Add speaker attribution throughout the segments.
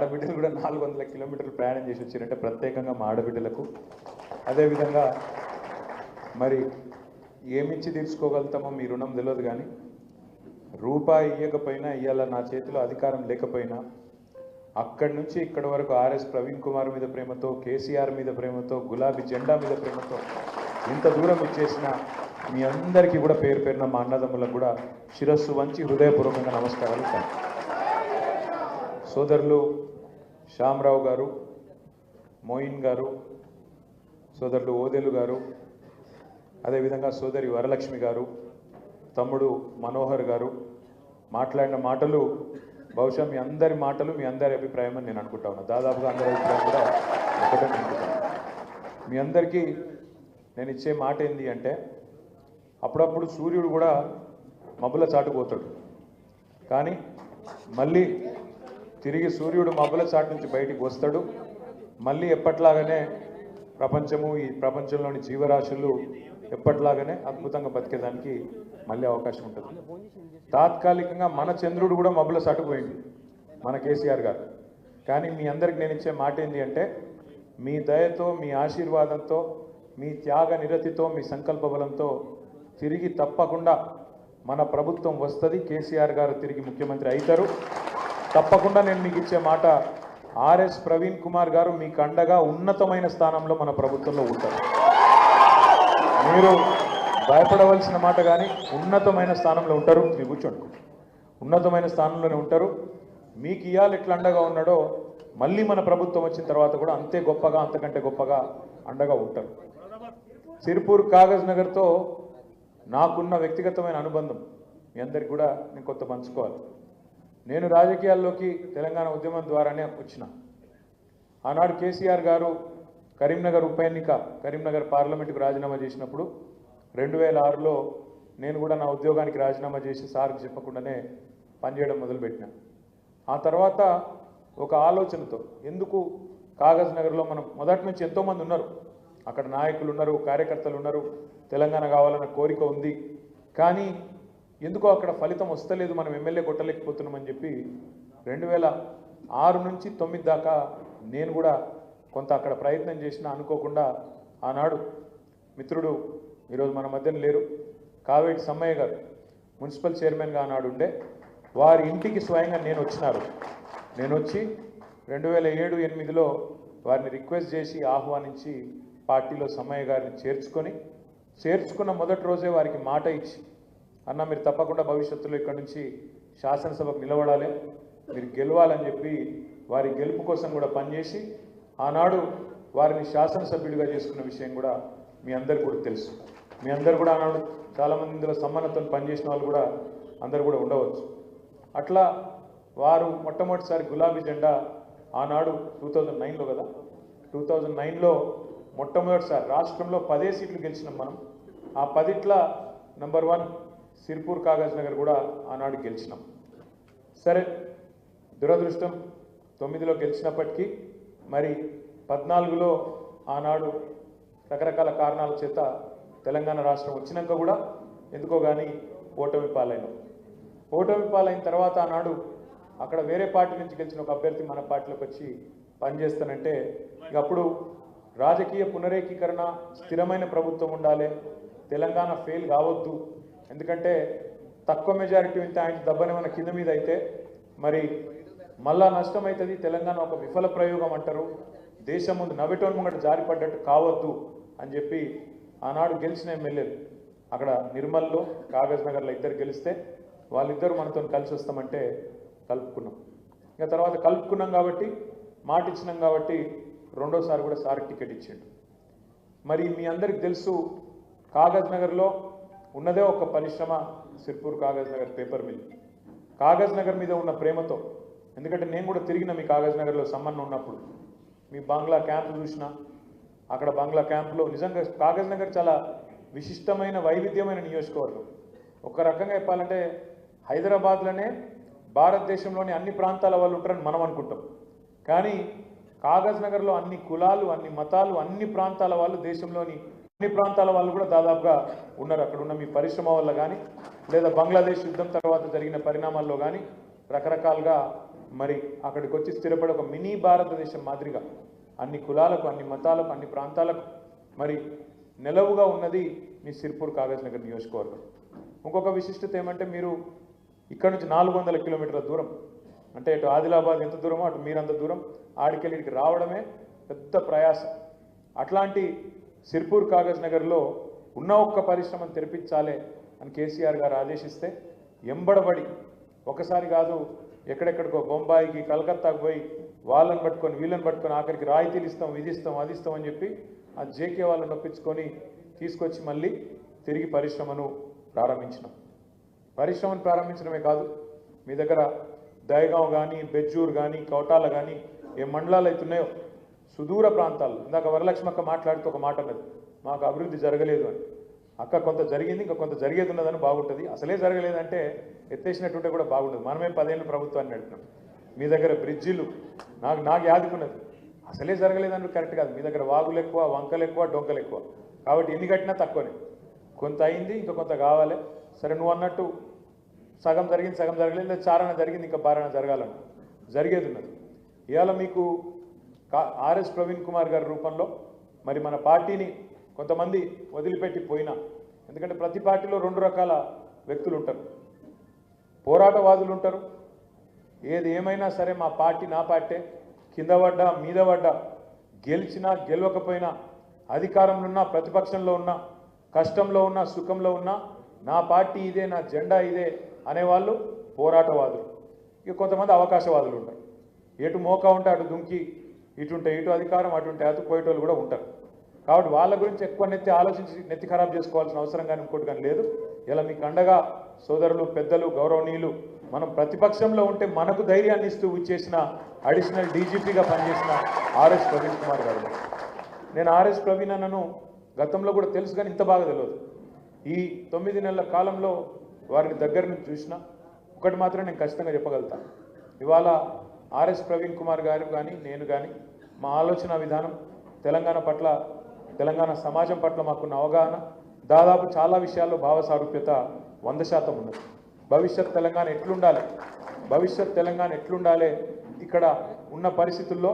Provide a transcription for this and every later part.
Speaker 1: ఆడబిడ్డలు కూడా 400 కిలోమీటర్లు ప్రయాణం చేసి వచ్చారంటే ప్రత్యేకంగా మా ఆడబిడ్డలకు. అదేవిధంగా మరి ఏమిచ్చి తీర్చుకోగలుగుతామో మీ రుణం తెలియదు, కానీ రూపాయి ఇవ్వకపోయినా, ఇవాళ నా చేతిలో అధికారం లేకపోయినా అక్కడి నుంచి ఇక్కడి వరకు ఆర్ఎస్ ప్రవీణ్ కుమార్ మీద ప్రేమతో, కేసీఆర్ మీద ప్రేమతో, గులాబీ జెండా మీద ప్రేమతో ఇంత దూరం ఇచ్చేసిన మీ అందరికీ కూడా పేరు పేరున మా అన్నదమ్ములకు కూడా శిరస్సు వంచి హృదయపూర్వకంగా నమస్కారాలు. సోదరులు శ్యామరావు గారు, మోయిన్ గారు, సోదరులు ఓదెలు గారు, అదేవిధంగా సోదరి వరలక్ష్మి గారు, తమ్ముడు మనోహర్ గారు మాట్లాడిన మాటలు బహుశా మీ అందరి మాటలు, మీ అందరి అభిప్రాయం అని నేను అనుకుంటా ఉన్నాను. దాదాపుగా అందరి అభిప్రాయం కూడా ఒకటే అనుకుంటాను. మీ అందరికీ నేను ఇచ్చే మాట ఏంటి అంటే, అప్పుడప్పుడు సూర్యుడు కూడా మబ్బుల చాటుకుపోతాడు, కానీ మళ్ళీ తిరిగి సూర్యుడు మబ్బుల చాటు నుంచి బయటికి వస్తాడు. మళ్ళీ ఎప్పట్లాగానే ప్రపంచము, ఈ ప్రపంచంలోని జీవరాశులు ఎప్పట్లాగానే అద్భుతంగా బతికేదానికి మళ్ళీ అవకాశం ఉంటుంది. తాత్కాలికంగా మన చంద్రుడు కూడా మబ్బుల చాటుకుపోయింది, మన కేసీఆర్ గారు. కానీ మీ అందరికి నేను ఇచ్చే మాట ఏంటి అంటే, మీ దయతో, మీ ఆశీర్వాదంతో, మీ త్యాగ నిరతితో, మీ సంకల్ప బలంతో తిరిగి తప్పకుండా మన ప్రభుత్వం వస్తుంది. కేసీఆర్ గారు తిరిగి ముఖ్యమంత్రి అవుతారు. తప్పకుండా నేను మీకు ఇచ్చే మాట, ఆర్ఎస్ ప్రవీణ్ కుమార్ గారు మీకు అండగా ఉన్నతమైన స్థానంలో మన ప్రభుత్వంలో ఉంటారు. మీరు భయపడవలసిన మాట కానీ ఉన్నతమైన స్థానంలో ఉంటారు. మీరు కూర్చోండి, ఉన్నతమైన స్థానంలోనే ఉంటారు. మీకు ఇవాళ ఎట్లా అండగా ఉన్నాడో మళ్ళీ మన ప్రభుత్వం వచ్చిన తర్వాత కూడా అంతే గొప్పగా, అంతకంటే గొప్పగా అండగా ఉంటారు. సిర్పూర్ కాగజ్ నగర్తో నాకున్న వ్యక్తిగతమైన అనుబంధం మీ అందరికి కూడా నేను కొంత పంచుకోవాలి. నేను రాజకీయాల్లోకి తెలంగాణ ఉద్యమం ద్వారానే వచ్చిన. ఆనాడు కేసీఆర్ గారు కరీంనగర్ ఉప ఎన్నిక, కరీంనగర్ పార్లమెంటుకు రాజీనామా చేసినప్పుడు 2006లో నేను కూడా నా ఉద్యోగానికి రాజీనామా చేసి సార్కి చెప్పకుండానే పనిచేయడం మొదలుపెట్టిన. ఆ తర్వాత ఒక ఆలోచనతో, ఎందుకు కాగజ్ నగర్లో మనం మొదటి నుంచి ఎంతోమంది ఉన్నారు, అక్కడ నాయకులు ఉన్నారు, కార్యకర్తలు ఉన్నారు, తెలంగాణ కావాలన్న కోరిక ఉంది, కానీ ఎందుకో అక్కడ ఫలితం వస్తలేదు, మనం ఎమ్మెల్యే కొట్టలేకపోతున్నామని చెప్పి 2006 నుంచి 2009 దాకా నేను కూడా కొంత అక్కడ ప్రయత్నం చేసినా. అనుకోకుండా ఆనాడు మిత్రుడు, ఈరోజు మన మధ్యన లేరు, కావేటి సమ్మయ్య గారు మున్సిపల్ చైర్మన్గా ఆనాడు ఉండే, వారి ఇంటికి స్వయంగా నేను వచ్చినారు. నేను వచ్చి 2007-8లో వారిని రిక్వెస్ట్ చేసి ఆహ్వానించి పార్టీలో సమ్మయ్య గారిని చేర్చుకున్న మొదటి రోజే వారికి మాట ఇచ్చి, అన్న మీరు తప్పకుండా భవిష్యత్తులో ఇక్కడ నుంచి శాసనసభకు నిలబడాలి, మీరు గెలవాలని చెప్పి వారి గెలుపు కోసం కూడా పనిచేసి ఆనాడు వారిని శాసనసభ్యుడిగా చేసుకున్న విషయం కూడా మీ అందరికీ కూడా తెలుసు. మీ అందరు కూడా ఆనాడు చాలామంది ఇందులో సమ్మానంతో పనిచేసిన వాళ్ళు కూడా అందరు కూడా ఉండవచ్చు. అట్లా వారు మొట్టమొదటిసారి గులాబీ జెండా ఆనాడు 2009లో కదా, 2009లో మొట్టమొదటిసారి రాష్ట్రంలో 10 సీట్లు గెలిచినాం మనం. ఆ 10ట్లో నంబర్ 1 సిర్పూర్ కాగజ్ నగర్ కూడా ఆనాడు గెలిచినాం. సరే, దురదృష్టం 9లో గెలిచినప్పటికీ మరి 14లో ఆనాడు రకరకాల కారణాల చేత తెలంగాణ రాష్ట్రం వచ్చినాక కూడా ఎందుకో కానీ ఓటమి పాలైనాం. ఓటమి పాలైన తర్వాత ఆనాడు అక్కడ వేరే పార్టీ నుంచి గెలిచిన ఒక అభ్యర్థి మన పార్టీలోకి వచ్చి పనిచేస్తానంటే, ఇక అప్పుడు రాజకీయ పునరేకీకరణ, స్థిరమైన ప్రభుత్వం ఉండాలి, తెలంగాణ ఫెయిల్ కావద్దు, ఎందుకంటే తక్కువ మెజారిటీ ఉంటే ఆయన దెబ్బనేమన్నా కింద మీద అయితే మరి మళ్ళా నష్టం అవుతుంది, తెలంగాణ ఒక విఫల ప్రయోగం అంటారు, దేశం ముందు నవ్వటం ముంగట జారిపడ్డట్టు కావద్దు అని చెప్పి ఆనాడు గెలిచిన ఎమ్మెల్యేలు అక్కడ నిర్మల్లో, కాగజ్ నగర్లో ఇద్దరు గెలిస్తే వాళ్ళిద్దరు మనతో కలిసి వస్తామంటే కలుపుకున్నాం. ఇక తర్వాత కలుపుకున్నాం కాబట్టి, మాట ఇచ్చినాం కాబట్టి రెండోసారి కూడా సార్ టికెట్ ఇచ్చిండు. మరి మీ అందరికి తెలుసు, కాగజ్ నగర్లో ఉన్నదే ఒక పరిశ్రమ, సిర్పూర్ కాగజ్ నగర్ పేపర్ మిల్. కాగజ్ నగర్ మీద ఉన్న ప్రేమతో, ఎందుకంటే నేను కూడా తిరిగిన మీ కాగజ్ నగర్లో సంబంధం ఉన్నప్పుడు, మీ బంగ్లా క్యాంపు చూసిన, అక్కడ బంగ్లా క్యాంపులో నిజంగా కాగజ్ నగర్ చాలా విశిష్టమైన వైవిధ్యమైన నియోజకవర్గం. ఒక రకంగా చెప్పాలంటే హైదరాబాద్లోనే భారతదేశంలోని అన్ని ప్రాంతాల వాళ్ళు ఉంటారని మనం అనుకుంటాం, కానీ కాగజ్ నగర్లో అన్ని కులాలు, అన్ని మతాలు, అన్ని ప్రాంతాల వాళ్ళు, దేశంలోని అన్ని ప్రాంతాల వాళ్ళు కూడా దాదాపుగా ఉన్నారు. అక్కడ ఉన్న మీ పరిశ్రమ వల్ల కానీ, లేదా బంగ్లాదేశ్ యుద్ధం తర్వాత జరిగిన పరిణామాల్లో కానీ రకరకాలుగా మరి అక్కడికి వచ్చి స్థిరపడి ఒక మినీ భారతదేశం మాదిరిగా అన్ని కులాలకు, అన్ని మతాలకు, అన్ని ప్రాంతాలకు మరి నెలవుగా ఉన్నది మీ సిర్పూర్ కాగజ్ నగర్ నియోజకవర్గం. ఇంకొక విశిష్టత ఏమంటే మీరు ఇక్కడ నుంచి 400 కిలోమీటర్ల దూరం, అంటే ఇటు ఆదిలాబాద్ ఎంత దూరమో అటు మీరంత దూరం, ఆడికెళ్ళికి రావడమే పెద్ద ప్రయాసం. అట్లాంటి సిర్పూర్ కాగజ్ నగర్లో ఉన్న ఒక్క పరిశ్రమను తెరిపించాలి అని కేసీఆర్ గారు ఆదేశిస్తే ఎంబడబడి ఒకసారి కాదు ఎక్కడెక్కడికో బొంబాయికి, కలకత్తాకు పోయి వాళ్ళని పట్టుకొని వీళ్ళని పట్టుకొని ఆఖరికి రాయితీలు ఇస్తాం, ఇది ఇస్తాం, అది ఇస్తాం అని చెప్పి ఆ జేకే వాళ్ళని నొప్పించుకొని తీసుకొచ్చి మళ్ళీ తిరిగి పరిశ్రమను ప్రారంభించినాం. పరిశ్రమను ప్రారంభించడమే కాదు, మీ దగ్గర దయగాం కానీ, బెజ్జూర్ కానీ, కౌటాల కానీ ఏ మండలాలు అవుతున్నాయో సుదూర ప్రాంతాల్లో, ఇందాక వరలక్ష్మక్క మాట్లాడుతూ ఒక మాట అన్నది, మాకు అభివృద్ధి జరగలేదు అని. అక్క కొంత జరిగింది, ఇంకా కొంత జరిగేది ఉన్నదని బాగుంటుంది. అసలే జరగలేదంటే ఎత్తేసినట్టుంటే కూడా బాగుంటుంది. మనమే 10 ఏళ్ళు ప్రభుత్వాన్ని నడిపినాం. మీ దగ్గర బ్రిడ్జిలు నాకు యాదుకున్నది, అసలే జరగలేదని కరెక్ట్ కాదు. మీ దగ్గర వాగులు ఎక్కువ, వంకలు ఎక్కువ, డొంకలు ఎక్కువ, కాబట్టి ఎన్ని కట్టినా తక్కువనే. కొంత అయింది, ఇంకా కొంత కావాలి. సరే నువ్వు అన్నట్టు సగం జరిగింది, సగం జరగలేదు, లేదా చారణ జరిగింది, ఇంకా బారణ జరగాలంట, జరిగేది ఉన్నది. ఇవాళ మీకు ఆర్ఎస్ ప్రవీణ్ కుమార్ గారి రూపంలో మరి మన పార్టీని కొంతమంది వదిలిపెట్టి పోయినా, ఎందుకంటే ప్రతి పార్టీలో 2 రకాల వ్యక్తులు ఉంటారు. పోరాటవాదులు ఉంటారు, ఏది ఏమైనా సరే మా పార్టీ నా పార్టీ, కింద పడ్డా మీద పడ్డా, గెలిచినా గెలవకపోయినా, అధికారంలో ఉన్నా ప్రతిపక్షంలో ఉన్నా, కష్టంలో ఉన్నా సుఖంలో ఉన్నా నా పార్టీ ఇదే, నా జెండా ఇదే అనేవాళ్ళు పోరాటవాదులు. ఇక కొంతమంది అవకాశవాదులు ఉంటారు, ఎటు మోకా ఉంటే అటు దుంకి, ఇటుంటే ఇటు అధికారం, అటుంటే అటు పోయేటోళ్ళు కూడా ఉంటారు. కాబట్టి వాళ్ళ గురించి ఎక్కువ ఆలోచించి నెత్తి ఖరాబ్ చేసుకోవాల్సిన అవసరం కానీ ఇంకోటి కానీ లేదు. ఇలా మీకు అండగా సోదరులు, పెద్దలు, గౌరవనీయులు, మనం ప్రతిపక్షంలో ఉంటే మనకు ధైర్యాన్ని ఇస్తూ ఇచ్చేసిన అడిషనల్ డీజీపీగా పనిచేసిన ఆర్ఎస్ ప్రవీణ్ కుమార్ గారు. నేను ఆర్ఎస్ ప్రవీణ్ అన్నను గతంలో కూడా తెలుసు, కానీ ఇంత బాగా తెలియదు. ఈ 9 నెలల కాలంలో వారిని దగ్గర నుంచి చూసిన ఒకటి మాత్రం నేను ఖచ్చితంగా చెప్పగలుగుతాను. ఇవాళ ఆర్ఎస్ ప్రవీణ్ కుమార్ గారు కానీ నేను కానీ మా ఆలోచన విధానం, తెలంగాణ పట్ల, తెలంగాణ సమాజం పట్ల మాకున్న అవగాహన దాదాపు చాలా విషయాల్లో భావ సారూప్యత 100% ఉన్నది. భవిష్యత్ తెలంగాణ ఎట్లుండాలి, భవిష్యత్ తెలంగాణ ఎట్లుండాలి, ఇక్కడ ఉన్న పరిస్థితుల్లో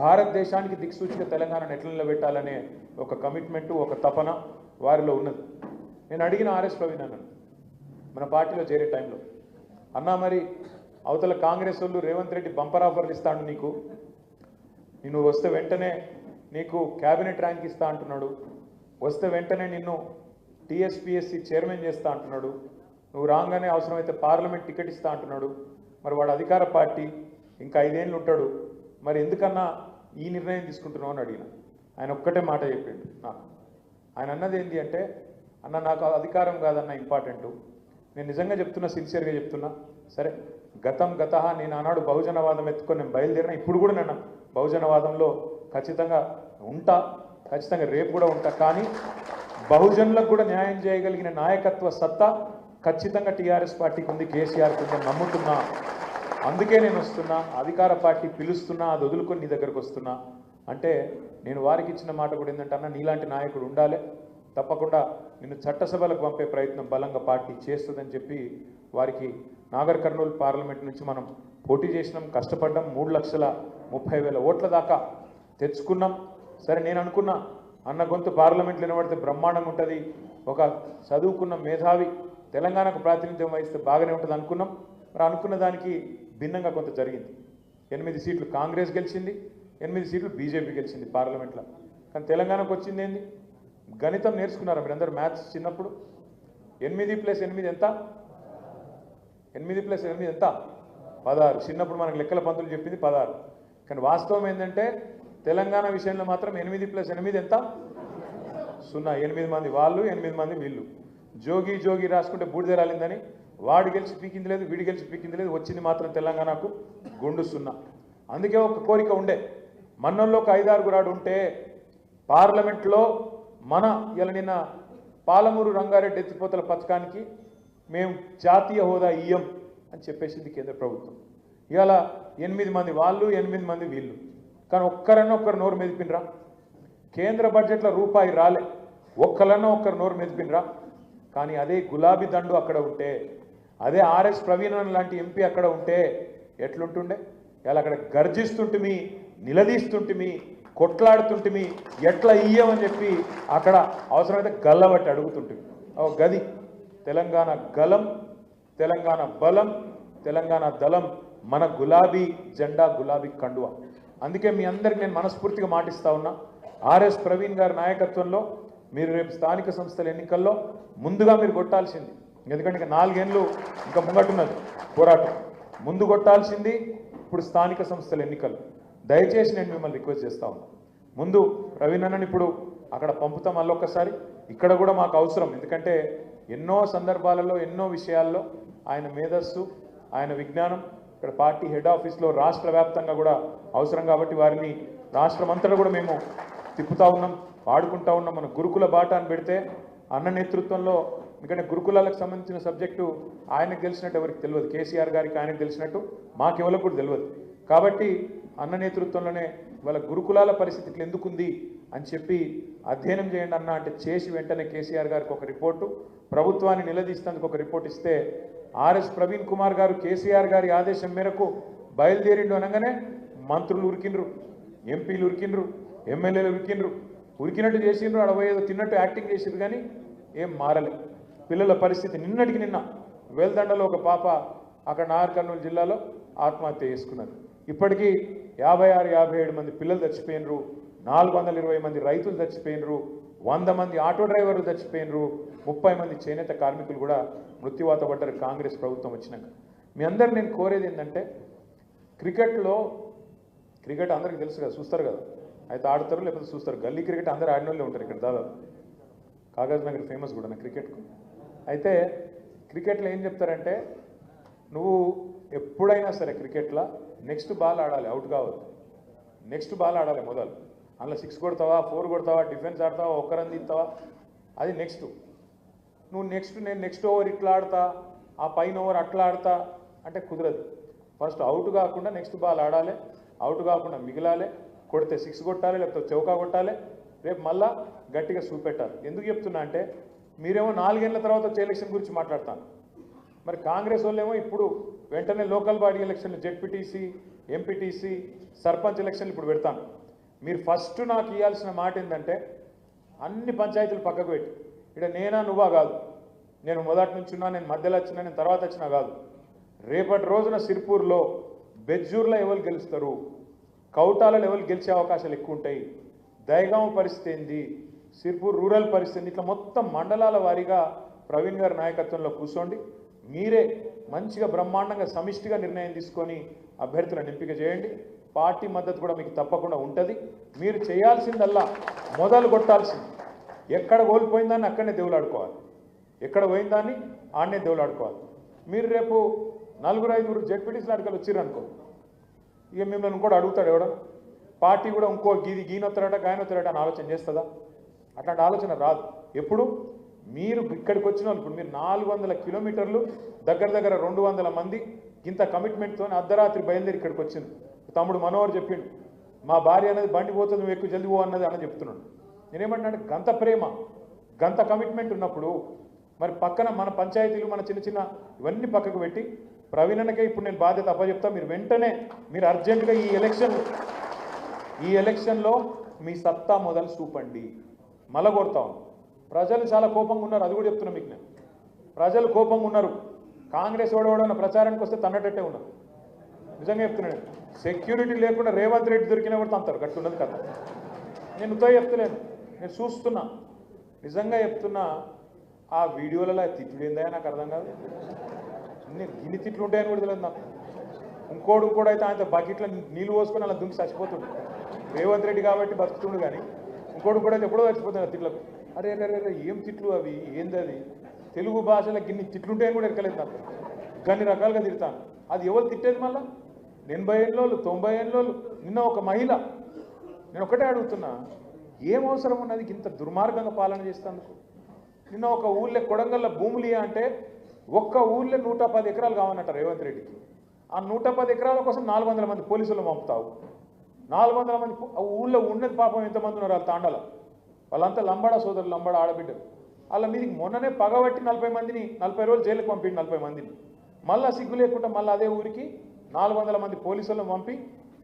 Speaker 1: భారతదేశానికి దిక్సూచిగా తెలంగాణను ఎట్లా నిలబెట్టాలనే ఒక కమిట్మెంటు, ఒక తపన వారిలో ఉన్నది. నేను అడిగిన ఆర్ఎస్ ప్రవీణ్ అన్నను మన పార్టీలో చేరే టైంలో, అన్నా మరి అవతల కాంగ్రెస్ వాళ్ళు రేవంత్ రెడ్డి బంపర్ ఆఫర్లు ఇస్తాడు నీకు, నేను వస్తే వెంటనే నీకు క్యాబినెట్ ర్యాంక్ ఇస్తా అంటున్నాడు, వస్తే వెంటనే నిన్ను టీఎస్పీఎస్సీ చైర్మన్ చేస్తా అంటున్నాడు, నువ్వు రాగానే అవసరమైతే పార్లమెంట్ టికెట్ ఇస్తా అంటున్నాడు, మరి వాడు అధికార పార్టీ ఇంకా 5 ఏళ్ళు ఉంటాడు, మరి ఎందుకన్నా ఈ నిర్ణయం తీసుకుంటున్నావు అని అడిగిన. ఆయన ఒక్కటే మాట చెప్పిండు నాకు. ఆయన అన్నది ఏంటి అంటే, అన్న నాకు అధికారం కాదన్న ఇంపార్టెంటు, నేను నిజంగా చెప్తున్నా, సిన్సియర్గా చెప్తున్నా. సరే గతం గతహ నేను ఆనాడు బహుజనవాదం ఎత్తుకొని నేను బయలుదేరిన, ఇప్పుడు కూడా నేను బహుజనవాదంలో ఖచ్చితంగా ఉంటా, ఖచ్చితంగా రేపు కూడా ఉంటా. కానీ బహుజనులకు కూడా న్యాయం చేయగలిగిన నాయకత్వ సత్తా ఖచ్చితంగా టీఆర్ఎస్ పార్టీకి ఉంది, కేసీఆర్కి ఉందని నమ్ముతున్నా. అందుకే నేను వస్తున్నా, అధికార పార్టీ పిలుస్తున్నా, అది వదులుకొని నీ దగ్గరకు వస్తున్నా అంటే, నేను వారికి ఇచ్చిన మాట కూడా ఏంటంటే, అన్న నీలాంటి నాయకుడు ఉండాలి, తప్పకుండా నిన్ను చట్టసభలకు పంపే ప్రయత్నం బలంగా పార్టీ చేస్తుందని చెప్పి వారికి నాగర్ కర్నూలు పార్లమెంట్ నుంచి మనం పోటీ చేసినాం, కష్టపడ్డాం, 3,30,000 ఓట్ల దాకా తెచ్చుకున్నాం. సరే నేను అనుకున్నా, అన్న గొంతు పార్లమెంట్లో వినబడితే బ్రహ్మాండంగా ఉంటుంది, ఒక చదువుకున్న మేధావి తెలంగాణకు ప్రాతినిధ్యం వహిస్తే బాగానే ఉంటుంది అనుకున్నాం. మరి అనుకున్న దానికి భిన్నంగా కొంత జరిగింది. 8 సీట్లు కాంగ్రెస్ గెలిచింది, 8 సీట్లు బీజేపీ గెలిచింది పార్లమెంట్లో. కానీ తెలంగాణకు వచ్చింది ఏంది, గణితం నేర్చుకున్నారా మీరందరూ మ్యాథ్స్ చిన్నప్పుడు? 8 + 8 ఎంత? 8 + 8 ఎంత? 16. చిన్నప్పుడు మనకు లెక్కల పంతులు చెప్పింది 16. కానీ వాస్తవం ఏంటంటే తెలంగాణ విషయంలో మాత్రం 8 + 8 ఎంత? 0. 8 మంది వాళ్ళు, 8 మంది వీళ్ళు. జోగి జోగి రాసుకుంటే బూడిద రాలిందని వాడు గెలిచి పీకింది లేదు, వీడు గెలిచి పీకింది లేదు, వచ్చింది మాత్రం తెలంగాణకు గుండు 0. అందుకే ఒక కోరిక ఉండే, మన్నల్లో ఒక 5-6 రాడు ఉంటే పార్లమెంట్లో మన ఇలా నిన్న పాలమూరు రంగారెడ్డి ఎత్తిపోతల పథకానికి మేము జాతీయ హోదా ఇయ్యం అని చెప్పేసింది కేంద్ర ప్రభుత్వం. ఇవాళ 8 మంది వాళ్ళు, 8 మంది వీళ్ళు. కానీ ఒక్కరు నోరు మెదిపినరా? కేంద్ర బడ్జెట్లో రూపాయి రాలే, ఒక్కరు నోరు మెదిపినరా? కానీ అదే గులాబీ దండు అక్కడ ఉంటే, అదే ఆర్ఎస్ ప్రవీణ్ లాంటి ఎంపీ అక్కడ ఉంటే ఎట్లుంటుండే ఇలా అక్కడ గర్జిస్తుంటిమి, నిలదీస్తుంటిమి, కొట్లాడుతుంటిమి, ఎట్లా ఇయ్యమని చెప్పి అక్కడ అవసరమైతే గల్లబట్టి అడుగుతుంటిమి. ఓ గది తెలంగాణ గలం, తెలంగాణ బలం, తెలంగాణ దళం, మన గులాబీ జెండా, గులాబీ కండువా. అందుకే మీ అందరికి నేను మనస్ఫూర్తిగా మాటిస్తా ఉన్నా, ఆర్ఎస్ ప్రవీణ్ గారి నాయకత్వంలో మీరు రేపు స్థానిక సంస్థల ఎన్నికల్లో ముందుగా మీరు కొట్టాల్సింది. ఎందుకంటే ఇంకా 4 ఏళ్ళు ఇంకా ముంగట్టున్నది పోరాటం. ముందు కొట్టాల్సింది ఇప్పుడు స్థానిక సంస్థల ఎన్నికలు. దయచేసి నేను మిమ్మల్ని రిక్వెస్ట్ చేస్తా ఉన్నా, ముందు ప్రవీణ్ అన్నని ఇప్పుడు అక్కడ పంపుతాం మళ్ళొక్కసారి. ఇక్కడ కూడా మాకు అవసరం, ఎందుకంటే ఎన్నో సందర్భాలలో ఎన్నో విషయాల్లో ఆయన మేధస్సు, ఆయన విజ్ఞానం ఇక్కడ పార్టీ హెడ్ ఆఫీస్లో రాష్ట్ర వ్యాప్తంగా కూడా అవసరం. కాబట్టి వారిని రాష్ట్రమంతటా కూడా మేము తిప్పుతా ఉన్నాం, వాడుకుంటా ఉన్నాం. మన గురుకుల బాట అని పెడితే అన్న నేతృత్వంలో, ఎందుకంటే గురుకులాలకు సంబంధించిన సబ్జెక్టు ఆయనకు తెలిసినట్టు ఎవరికి తెలియదు, కేసీఆర్ గారికి ఆయనకు తెలిసినట్టు మాకెవరికి కూడా తెలియదు. కాబట్టి అన్న నేతృత్వంలోనే వాళ్ళ గురుకులాల పరిస్థితి ఇట్లా ఎందుకుంది అని చెప్పి అధ్యయనం చేయండి అన్న అంటే చేసి వెంటనే కేసీఆర్ గారికి ఒక రిపోర్టు, ప్రభుత్వాన్ని నిలదీస్తేందుకు ఒక రిపోర్ట్ ఇస్తే ఆర్ఎస్ ప్రవీణ్ కుమార్ గారు కేసీఆర్ గారి ఆదేశం మేరకు బయలుదేరిండు అనగానే మంత్రులు ఉరికిండ్రు, ఎంపీలు ఉరికిండ్రు, ఎమ్మెల్యేలు ఉరికిండ్రు, ఉరికినట్టు చేసిండ్రు, అడవయేదో తిన్నట్టు యాక్టింగ్ చేసిండ్రు, కానీ ఏం మారలే. పిల్లల పరిస్థితి నిన్నటికి నిన్న వేల్దండలో ఒక పాప అక్కడ నాగర్ కర్నూలు జిల్లాలో ఆత్మహత్య చేసుకున్నారు. ఇప్పటికీ 56-57 మంది పిల్లలు చచ్చిపోయినరు, 420 మంది రైతులు చచ్చిపోయినరు, 100 మంది ఆటో డ్రైవర్లు చచ్చిపోయినరు, 30 మంది చేనేత కార్మికులు కూడా మృత్యువాత పడ్డారు కాంగ్రెస్ ప్రభుత్వం వచ్చినాక. మీ అందరు నేను కోరేది ఏంటంటే, క్రికెట్ అందరికీ తెలుసు కదా, చూస్తారు కదా, అయితే ఆడతారు లేకపోతే చూస్తారు. గల్లీ క్రికెట్ అందరూ ఆడిన వాళ్ళే ఉంటారు ఇక్కడ దాదాపు. కాగజ్ నగర్ ఫేమస్ కూడా నా క్రికెట్కు. అయితే క్రికెట్లో ఏం చెప్తారంటే, నువ్వు ఎప్పుడైనా సరే క్రికెట్లో నెక్స్ట్ బాల్ ఆడాలి, అవుట్ కావద్దు. నెక్స్ట్ బాల్ ఆడాలి మొదలు. అందులో 6 కొడతావా, 4 కొడతావా, డిఫెన్స్ ఆడతావా, ఒక్క రన్ తీస్తావా, అది నెక్స్ట్. నువ్వు నేను నెక్స్ట్ ఓవర్ ఇట్లా ఆడతా, ఆ పైన ఓవర్ అట్లా ఆడతా అంటే కుదరదు. ఫస్ట్ అవుట్ కాకుండా నెక్స్ట్ బాల్ ఆడాలి, అవుట్ కాకుండా మిగిలాలి, కొడితే 6 కొట్టాలి, లేకపోతే చౌకా కొట్టాలి, రేపు మళ్ళా గట్టిగా చూపెట్టాలి. ఎందుకు చెప్తున్నా అంటే, మీరేమో 4 ఏళ్ల తర్వాత వచ్చే ఎలక్షన్ గురించి మాట్లాడతాను, మరి కాంగ్రెస్ వాళ్ళేమో ఇప్పుడు వెంటనే లోకల్ బాడీ ఎలక్షన్లు, జెడ్పీటీసీ, ఎంపీటీసీ, సర్పంచ్ ఎలక్షన్లు ఇప్పుడు పెడతాను. మీరు ఫస్ట్ నాకు ఇవ్వాల్సిన మాట ఏంటంటే, అన్ని పంచాయతీలు పక్కకు పెట్టి, ఇక్కడ నేనా నువ్వా కాదు, నేను మొదటి నుంచి ఉన్నా, నేను మధ్యలో వచ్చినా, నేను తర్వాత వచ్చినా కాదు, రేపటి రోజున సిర్పూర్లో, బెజ్జూర్లో ఎవరు గెలుస్తారు, కౌటాలలో ఎవరు గెలిచే అవకాశాలు ఎక్కువ ఉంటాయి, దయగామ పరిస్థితి ఏంది, సిర్పూర్ రూరల్ పరిస్థితి, ఇట్లా మొత్తం మండలాల వారీగా ప్రవీణ్ గారి నాయకత్వంలో కూర్చోండి. మీరే మంచిగా బ్రహ్మాండంగా సమిష్టిగా నిర్ణయం తీసుకొని అభ్యర్థులను ఎంపిక చేయండి. పార్టీ మద్దతు కూడా మీకు తప్పకుండా ఉంటుంది. మీరు చేయాల్సిందల్లా మొదలు కొట్టాల్సింది, ఎక్కడ కోల్పోయిందాన్ని అక్కడనే దేవులాడుకోవాలి, ఎక్కడ పోయిందాన్ని ఆడనే దేవులాడుకోవాలి. మీరు రేపు 4-5 జెడ్పీటీసీలు అడగలు వచ్చిరనుకో, ఇక మిమ్మల్ని ఇంకోటి అడుగుతాడు ఎవడ, పార్టీ కూడా ఇంకో గీనొత్తారట గాయనొత్తారట అని ఆలోచన చేస్తుందా? అట్లాంటి ఆలోచన రాదు. ఎప్పుడు మీరు ఇక్కడికి వచ్చిన వాళ్ళు, ఇప్పుడు మీరు 400 కిలోమీటర్లు, దగ్గర 200 మంది ఇంత కమిట్మెంట్తో అర్ధరాత్రి బయలుదేరి ఇక్కడికి వచ్చింది. తమ్ముడు మనోహర్ చెప్పిండు, మా భార్య అనేది బండి పోతుంది, నువ్వు ఎక్కువ జల్ది పో అన్నది అని చెప్తున్నాడు. నేనేమంటున్నాను, గంత ప్రేమ, గంత కమిట్మెంట్ ఉన్నప్పుడు మరి పక్కన మన పంచాయతీలు, మన చిన్న చిన్న ఇవన్నీ పక్కకు పెట్టి ప్రవీణ్కే ఇప్పుడు నేను బాధ్యత అప్పచెప్తా. మీరు వెంటనే మీరు అర్జెంటుగా ఈ ఎలక్షన్లో మీ సత్తా మొదలు చూపండి. మళ్ళా కొడతాం. ప్రజలు చాలా కోపంగా ఉన్నారు, అది కూడా చెప్తున్నా మీకు నేను. ప్రజలు కోపంగా ఉన్నారు. కాంగ్రెస్ ఓడవడన్న ప్రచారానికి వస్తే తన్నటట్టే ఉన్నారు. నిజంగా చెప్తున్నాను, సెక్యూరిటీ లేకుండా రేవంత్ రెడ్డి దొరికినా కూడా తంతారు, గట్టు ఉన్నది కథ. నేను ఉత్తగా చెప్తలేను, నేను చూస్తున్నా, నిజంగా చెప్తున్నా. ఆ వీడియోలలో తిట్లు ఏందా నాకు అర్థం కాదు. గిన్ని తిట్లు ఉంటాయని కూడా తెలియదు నాకు. ఇంకోడు అయితే ఆయన బకెట్లో నీళ్ళు పోసుకొని అలా దుంకి చచ్చిపోతుండు. రేవంత్ రెడ్డి కాబట్టి బతుకుతుండు, కానీ ఇంకోడు కూడా అయితే ఎప్పుడో చచ్చిపోతుంది తిట్లకు. అరే ఏం తిట్లు అవి, ఏంది అది, తెలుగు భాషలో గిన్ని తిట్లుంటాయని కూడా ఎక్కలేదు నాకు. గన్ని రకాలుగా తిడతాను. అది ఎవరు తిట్టేది మళ్ళా? 80 ఏళ్ళోళ్ళు, 90 ఏళ్ళోళ్ళు. నిన్న ఒక మహిళ, నేను ఒకటే అడుగుతున్నా, ఏం అవసరం ఉన్నది ఇంత దుర్మార్గంగా పాలన చేస్తేందుకు? నిన్న ఒక ఊళ్ళో కొడంగల్లో భూములు అంటే ఒక్క ఊళ్ళో 110 ఎకరాలు కావన్నట్టు రేవంత్ రెడ్డికి. ఆ 110 ఎకరాల కోసం 400 మంది పోలీసులు పంపుతావు. 400 మంది ఊళ్ళో ఉన్నది పాపం ఎంతమంది ఉన్నారు వాళ్ళ తాండల, వాళ్ళంతా లంబాడ సోదరులు, లంబాడ ఆడబిడ్డలు. వాళ్ళ మీదకి మొన్ననే పగబట్టి 40 మందిని 40 రోజులు జైలుకి పంపిండి, 40 మందిని. మళ్ళీ సిగ్గు లేకుండా మళ్ళీ అదే ఊరికి 400 మంది పోలీసులను పంపి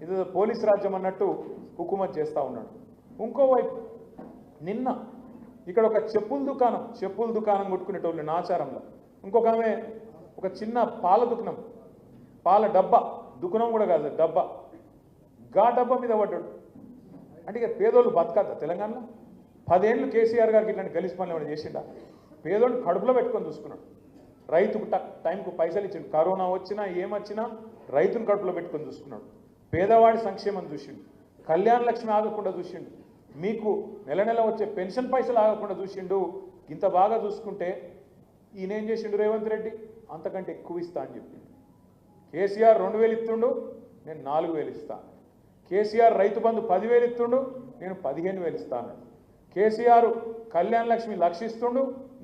Speaker 1: ఇది పోలీస్ రాజ్యం అన్నట్టు హుకుమత్ చేస్తూ ఉన్నాడు. ఇంకోవైపు నిన్న ఇక్కడ ఒక చెప్పుల దుకాణం కొట్టుకునేటోళ్ళు నాచారంలో, ఇంకొక ఆమె ఒక చిన్న పాల దుకాణం, పాల డబ్బా, దుకాణం కూడా కాదు డబ్బా, డబ్బా మీద పడ్డాడు. అంటే ఇక పేదోళ్ళు బతకద్దా తెలంగాణలో? 10 ఏళ్ళు కేసీఆర్ గారికి ఇట్లాంటి గలీజ్ పనులు ఏమైనా చేసిండా? పేదోళ్ళు కడుపులో పెట్టుకొని చూసుకున్నాడు. రైతుకు టైంకు పైసలు ఇచ్చిండు. కరోనా వచ్చినా ఏమొచ్చినా రైతును కడుపులో పెట్టుకొని చూసుకున్నాడు. పేదవాడి సంక్షేమం చూసిండు. కళ్యాణ లక్ష్మి ఆగకుండా చూసిండు. మీకు నెల నెల వచ్చే పెన్షన్ పైసలు ఆగకుండా చూసిండు. ఇంత బాగా చూసుకుంటే ఈయనేం చేసిండు రేవంత్ రెడ్డి? అంతకంటే ఎక్కువ ఇస్తా అని చెప్పిండు. కేసీఆర్ 2000 ఇస్తుండు, నేను 4000 ఇస్తాను. కేసీఆర్ రైతు బంధు 10,000 ఇస్తుండు, నేను 15,000 ఇస్తాను. కేసీఆర్ కళ్యాణ లక్ష్మి 1,00,000 ఇస్తుండు,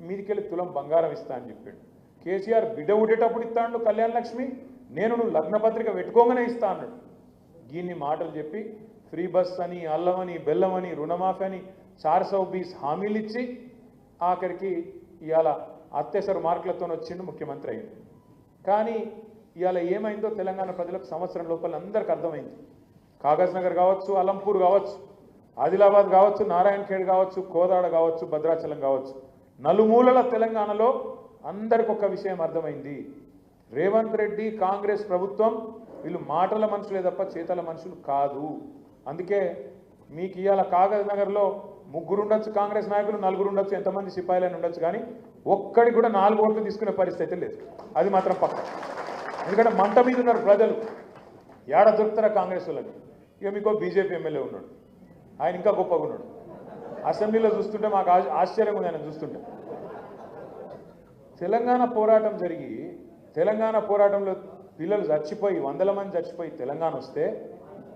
Speaker 1: మీదికెళ్ళి తులం బంగారం ఇస్తా అని చెప్పిండు. కేసీఆర్ బిడ్డ ఉడేటప్పుడు ఇస్తాడు కళ్యాణ లక్ష్మి, నేను నువ్వు లగ్నపత్రిక పెట్టుకోగానే ఇస్తా అన్నాడు. దీన్ని మాటలు చెప్పి ఫ్రీ బస్ అని, అల్లమని, బెల్లమని, రుణమాఫీ అని 420 హామీలు ఇచ్చి ఆఖరికి ఇవాళ అత్యవసర మార్కులతో వచ్చిండు, ముఖ్యమంత్రి అయింది. కానీ ఇవాళ ఏమైందో తెలంగాణ ప్రజలకు సంవత్సరం లోపల అందరికీ అర్థమైంది. కాగజ్ నగర్ కావచ్చు, అలంపూర్ కావచ్చు, ఆదిలాబాద్ కావచ్చు, నారాయణ ఖేడ్ కావచ్చు, కోదాడ కావచ్చు, భద్రాచలం కావచ్చు, నలుమూలల తెలంగాణలో అందరికి ఒక విషయం అర్థమైంది. రేవంత్ రెడ్డి కాంగ్రెస్ ప్రభుత్వం వీళ్ళు మాటల మనుషులే తప్ప చేతల మనుషులు కాదు. అందుకే మీకు ఇవాళ కాగజ్ నగర్లో 3 ఉండొచ్చు కాంగ్రెస్ నాయకులు, 4 ఉండొచ్చు, ఎంతమంది సిపాయిలని ఉండొచ్చు, కానీ ఒక్కడి కూడా 4 ఓట్లు తీసుకునే పరిస్థితి లేదు. అది మాత్రం పక్క. ఎందుకంటే మంట మీద ఉన్నారు ప్రజలు. ఏడ దొరుకుతారా కాంగ్రెస్ వాళ్ళని? ఇక మీకు బీజేపీ ఎమ్మెల్యే ఉన్నాడు, ఆయన ఇంకా గొప్పగా ఉన్నాడు. అసెంబ్లీలో చూస్తుంటే మాకు ఆశ్చర్యంగా ఉంది ఆయన చూస్తుంటే. తెలంగాణ పోరాటం జరిగి తెలంగాణ పోరాటంలో పిల్లలు చచ్చిపోయి 100 మంది చచ్చిపోయి తెలంగాణ వస్తే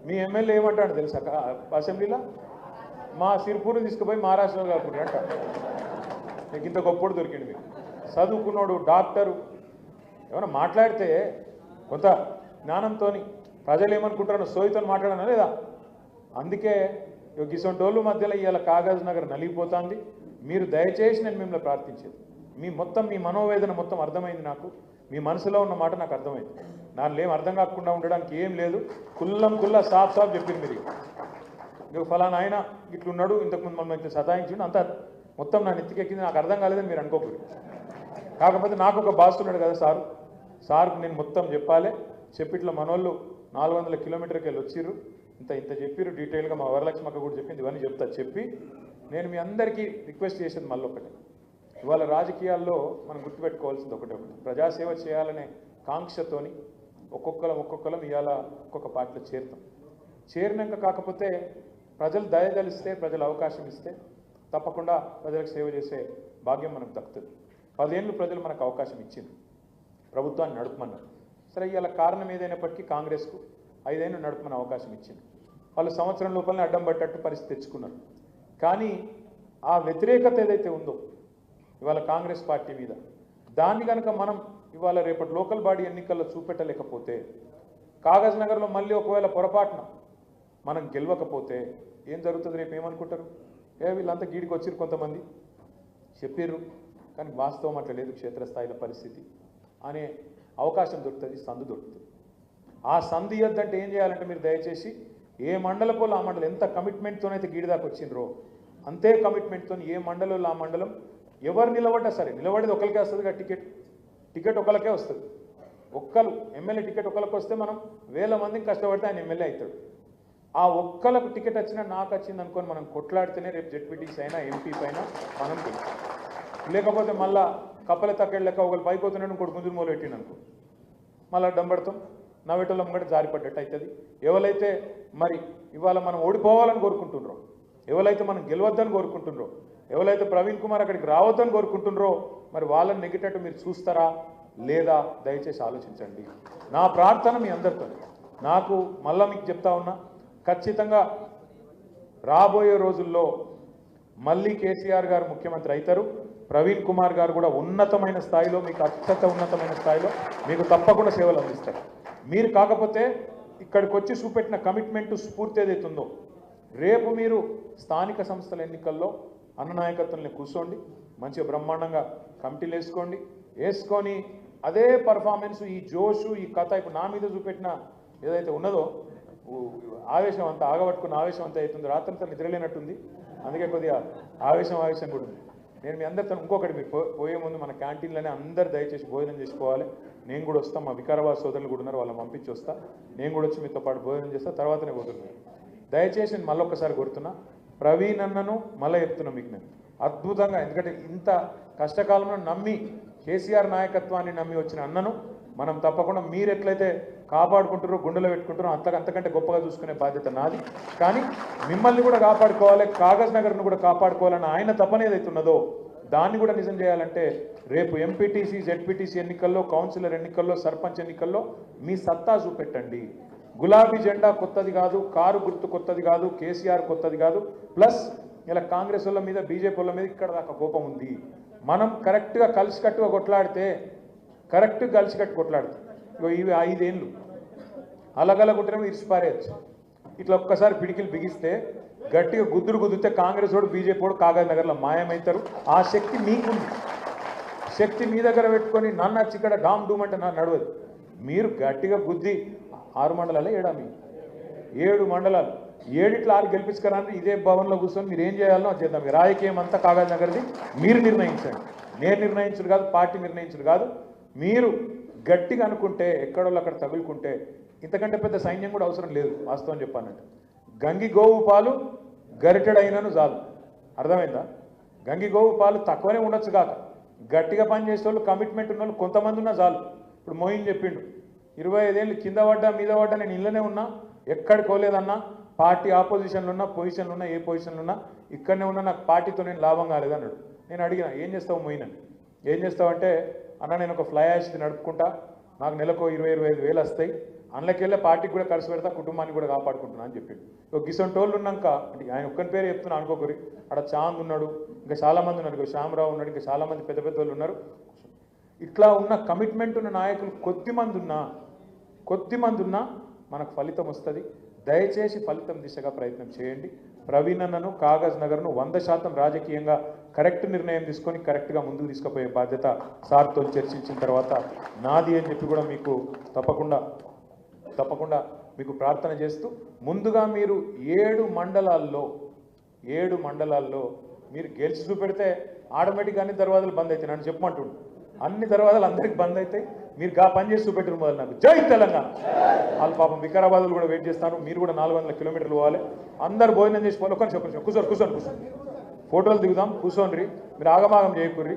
Speaker 1: మీ ఎమ్మెల్యే ఏమంటాడు తెలుసా అసెంబ్లీలో? మా సిర్పూర్ని తీసుకుపోయి మహారాష్ట్రలో కలుపుకుంటాడు అంట. మీకు ఇంత గొప్పడు దొరికింది. మీకు చదువుకున్నాడు, డాక్టరు, ఏమైనా మాట్లాడితే కొంత జ్ఞానంతో ప్రజలు ఏమనుకుంటారో సోయితో మాట్లాడనా లేదా? అందుకే గిసొంటోళ్ళు మధ్యలో ఇవాళ కాగజ్ నగర్ నలిగిపోతుంది. మీరు దయచేసి నేను మిమ్మల్ని ప్రార్థించేది, మీ మనోవేదన మొత్తం అర్థమైంది నాకు. మీ మనసులో ఉన్న మాట నాకు అర్థమైంది. దానిలో ఏం అర్థం కాకుండా ఉండడానికి ఏం లేదు. కుల్లా సాఫ్ చెప్పింది మీరు. ఇక ఫలానా ఆయన ఇట్లున్నాడు, ఇంతకుముందు మమ్మల్ని ఇంత సతాయించిండు, అంతా మొత్తం నా నెత్తికెక్కింది, నాకు అర్థం కాలేదని మీరు అనుకోకూడదు. కాకపోతే నాకు ఒక బాస్ ఉన్నాడు కదా సార్కు నేను మొత్తం చెప్పాలి. చెప్పిట్లా మనోళ్ళు 400 కిలోమీటర్కి వెళ్ళి వచ్చిర్రు, ఇంత చెప్పిర్రు డీటెయిల్గా. మా వరలక్ష్మి అక్క కూడా చెప్పింది, ఇవన్నీ చెప్పి నేను మీ అందరికీ రిక్వెస్ట్ చేసేది మళ్ళీ ఒకటి. ఇవాళ రాజకీయాల్లో మనం గుర్తుపెట్టుకోవాల్సింది ఒకటి, ప్రజాసేవ చేయాలనే కాంక్షతోని ఒక్కొక్కరం ఇవాళ ఒక్కొక్క పార్టీలో చేరినాక కాకపోతే ప్రజలు దయదలిస్తే, ప్రజలు అవకాశం ఇస్తే తప్పకుండా ప్రజలకు సేవ చేసే భాగ్యం మనకు దక్కుతుంది. 10 ఏళ్ళు ప్రజలు మనకు అవకాశం ఇచ్చింది, ప్రభుత్వాన్ని నడుపుమన్నారు. సరే, ఇవాళ కారణం ఏదైనప్పటికీ కాంగ్రెస్కు 5 ఏళ్ళు నడుపుమని అవకాశం ఇచ్చింది. వాళ్ళు సంవత్సరం లోపలనే అడ్డం పట్టేట్టు పరిస్థితి తెచ్చుకున్నారు. కానీ ఆ వ్యతిరేకత ఏదైతే ఉందో ఇవాళ కాంగ్రెస్ పార్టీ మీద, దాన్ని కనుక మనం ఇవాళ రేపటి లోకల్ బాడీ ఎన్నికల్లో చూపెట్టలేకపోతే, కాగజ్ నగర్లో మళ్ళీ ఒకవేళ పొరపాటున మనం గెలవకపోతే ఏం జరుగుతుంది? రేపు ఏమనుకుంటారు? వీళ్ళంతా గీడికి వచ్చిరు, కొంతమంది చెప్పిర్రు, కానీ వాస్తవం అట్లా లేదు, క్షేత్రస్థాయిలో పరిస్థితి అనే అవకాశం దొరుకుతుంది, సందు దొరుకుతుంది. ఆ సందు ఇవ్వద్దంటే ఏం చేయాలంటే మీరు దయచేసి ఏ మండలపోలో ఆ మండలం ఎంత కమిట్మెంట్తోనైతే గీడి దాకా వచ్చిండ్రో అంతే కమిట్మెంట్తో ఏ మండలంలో ఆ మండలం ఎవరు నిలబడ్డా సరే, నిలబడేది ఒకరికే వస్తుంది, టికెట్ ఒకరికే వస్తుంది. ఎమ్మెల్యే టికెట్ ఒకరికి వస్తే మనం 1000 మందిని కష్టపడితే ఆయన ఎమ్మెల్యే అవుతాడు. ఆ ఒక్కలకు టికెట్ వచ్చినా నాకు వచ్చింది అనుకొని మనం కొట్లాడితేనే రేపు జెడ్పీటీసీ అయినా ఎంపీ పైన మనం గెలుస్తాం. లేకపోతే మళ్ళా కప్పల తక్కడి లెక్క ఒకరు పైపోతున్నాడు, ఇంకోటి గుంజులు మూలు పెట్టిండు అనుకో, మళ్ళీ అడ్డం పడతాం, నవ్వేటోళ్ళం కూడా జారిపడ్డట్టు అవుతుంది. ఎవరైతే మరి ఇవాళ మనం ఓడిపోవాలని కోరుకుంటున్నారో, ఎవరైతే మనం గెలవద్దని కోరుకుంటున్నారో, ఎవరైతే ప్రవీణ్ కుమార్ అక్కడికి రావద్దని కోరుకుంటున్నారో, మరి వాళ్ళని నెగ్గేటట్టు మీరు చూస్తారా లేదా? దయచేసి ఆలోచించండి. నా ప్రార్థన మీ అందరితో. నాకు మళ్ళా మీకు చెప్తా ఉన్నా, ఖచ్చితంగా రాబోయే రోజుల్లో మళ్ళీ కేసీఆర్ గారు ముఖ్యమంత్రి అవుతారు. ప్రవీణ్ కుమార్ గారు కూడా ఉన్నతమైన స్థాయిలో, మీకు అత్యంత ఉన్నతమైన స్థాయిలో మీకు తప్పకుండా సేవలు అందిస్తారు. మీరు కాకపోతే ఇక్కడికి వచ్చి చూపెట్టిన కమిట్మెంట్, స్ఫూర్తి ఏదైతుందో, రేపు మీరు స్థానిక సంస్థల ఎన్నికల్లో అన్న నాయకత్వంలో కూర్చోండి, మంచిగా బ్రహ్మాండంగా కమిటీలు వేసుకొని అదే పర్ఫార్మెన్స్, ఈ జోషు, ఈ కథ ఇప్పుడు నా మీద చూపెట్టిన ఏదైతే ఉన్నదో ఆవేశం అంతా ఆగబట్టుకున్న ఆవేశం అంతా అవుతుంది. రాత్రంతా నిద్రలేనట్టుంది, అందుకే కొద్దిగా ఆవేశం కూడా ఉంది. నేను మీ అందరితో ఇంకొకటి, మీరు పోయే ముందు మన క్యాంటీన్లోనే అందరు దయచేసి భోజనం చేసుకోవాలి. నేను కూడా వస్తాను, మా వికారాబాద్ సోదరులు కూడా ఉన్నారు, వాళ్ళని పంపించి వస్తా. నేను కూడా వచ్చి మీతో పాటు భోజనం చేస్తా, తర్వాతనే పోతున్నాను. దయచేసి నేను మళ్ళొక్కసారి కొడుతున్నా, ప్రవీణ్ అన్నను మళ్ళీ చెప్తున్నా మీకు నేను అద్భుతంగా, ఎందుకంటే ఇంత కష్టకాలంలో నమ్మి కేసీఆర్ నాయకత్వాన్ని నమ్మి వచ్చిన అన్నను మనం తప్పకుండా మీరు ఎట్లయితే కాపాడుకుంటారో, గుండెలో పెట్టుకుంటారో అంతకంటే గొప్పగా చూసుకునే బాధ్యత నాది. కానీ మిమ్మల్ని కూడా కాపాడుకోవాలి, కాగజ్ నగర్ను కూడా కాపాడుకోవాలని ఆయన తపన ఏదైతే ఉన్నదో దాన్ని కూడా నిజం చేయాలంటే రేపు ఎంపీటీసీ, జెడ్పీటీసీ ఎన్నికల్లో, కౌన్సిలర్ ఎన్నికల్లో, సర్పంచ్ ఎన్నికల్లో మీ సత్తా చూపెట్టండి. గులాబీ జెండా కొత్తది కాదు, కారు గుర్తు కొత్తది కాదు, కేసీఆర్ కొత్తది కాదు. ప్లస్ ఇలా కాంగ్రెస్ వాళ్ళ మీద, బీజేపీ వాళ్ళ మీద ఇక్కడ దాకా కోపం ఉంది. మనం కరెక్ట్గా కలిసికట్టుగా కొట్లాడితే, ఇవి 5 ఏళ్ళు అలగలగుంటేనే ఇరిసిపారేయచ్చు. ఇట్లా ఒక్కసారి పిడికిలు బిగిస్తే, గట్టిగా గుద్దితే కాంగ్రెస్ వాడు, బీజేపీ వాడు కాగజ్ నగర్లో మాయమవుతారు. ఆ శక్తి మీకుంది. శక్తి మీ దగ్గర పెట్టుకొని నన్ను వచ్చి ఇక్కడ డామ్ డూమ్ అంటే నన్ను నడవదు. మీరు గట్టిగా గుద్ది 6 మండలాలే 7 మండలాలు 6 గెలిపించుకరాని ఇదే భవన్లో కూర్చొని మీరు ఏం చేయాలనో అది చేద్దాం. రాజకీయం అంతా కాగజ్ నగర్ది, మీరు నిర్ణయించండి. నేను నిర్ణయించడు కాదు, పార్టీ నిర్ణయించడు కాదు. మీరు గట్టిగా అనుకుంటే, ఎక్కడోళ్ళు అక్కడ తగులుకుంటే ఇంతకంటే పెద్ద సైన్యం కూడా అవసరం లేదు. వాస్తవం చెప్పానంటే గంగి గోవు పాలు గరిటెడైనను చాలు. అర్థమైందా? గంగి గోవు పాలు తక్కువనే ఉండొచ్చు కాక, గట్టిగా పనిచేసే వాళ్ళు, కమిట్మెంట్ ఉన్న వాళ్ళు కొంతమంది ఉన్నా చాలు. ఇప్పుడు మోయిన్ చెప్పిండు, 25 ఏళ్ళు కింద పడ్డా మీద పడ్డా నేను ఇళ్ళనే ఉన్నా, ఎక్కడికి పోలేదన్నా, పార్టీ ఆపోజిషన్లో ఉన్నా, పొజిషన్లో ఉన్నా, ఏ పొజిషన్లో ఉన్నా ఇక్కడనే ఉన్నా, నాకు పార్టీతో నేను లాభం కాలేదన్నాడు. నేను అడిగిన, ఏం చేస్తావు మోయిన్ అని? ఏం చేస్తావంటే, అన్న నేను ఒక ఫ్లై యాష్ నడుపుకుంటా, నాకు నెలకు 20-25 వేలు వస్తాయి, అందులోకెళ్ళే పార్టీకి కూడా ఖర్చు పెడతా, కుటుంబాన్ని కూడా కాపాడుకుంటున్నా అని చెప్పిండు. ఒక గిసొంటోళ్ళు ఉన్నాక, అంటే ఆయన ఒక్కని పేరు చెప్తున్నా అనుకోకరి, అక్కడ చాంద్ ఉన్నాడు, ఇంకా చాలామంది ఉన్నారు, ఇంకా శ్యామరావు ఉన్నాడు, ఇంకా చాలామంది పెద్ద వాళ్ళు ఉన్నారు. ఇట్లా ఉన్న కమిట్మెంట్ ఉన్న నాయకులు కొద్దిమంది ఉన్నా మనకు ఫలితం వస్తుంది. దయచేసి ఫలితం దిశగా ప్రయత్నం చేయండి. ప్రవీణ్ అన్నను, కాగజ్ నగర్ను 100% రాజకీయంగా కరెక్ట్ నిర్ణయం తీసుకొని కరెక్ట్గా ముందుకు తీసుకుపోయే బాధ్యత సార్తో చర్చించిన తర్వాత నాది అని చెప్పి కూడా మీకు తప్పకుండా మీకు ప్రార్థన చేస్తూ, ముందుగా మీరు 7 మండలాల్లో మీరు గెలిచి చూపెడితే ఆటోమేటిక్గా అన్ని దర్వాజాలు బంద్ అవుతాయి. నన్ను చెప్పమంటుండు, అన్ని దర్వాజాలు అందరికి బంద్ అవుతాయి. మీరు పని చేసి చూపెట్టిన మొదలు నాకు జై తెలంగాణ. వాళ్ళు పాపం వికారాబాద్లు కూడా వెయిట్ చేస్తాను. మీరు కూడా 400 కిలోమీటర్లు పోవాలి. అందరు భోజనం చేసి పోవాలి. ఒక్కరి కూర్చోండి ఫోటోలు దిగుదాం, కూర్చోండి. మీరు ఆగమాగం చేయకూర్రి.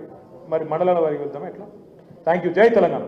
Speaker 1: మరి మండలాల వారికి వెళ్తాం ఎట్లా? Thank you. జై తెలంగాణ.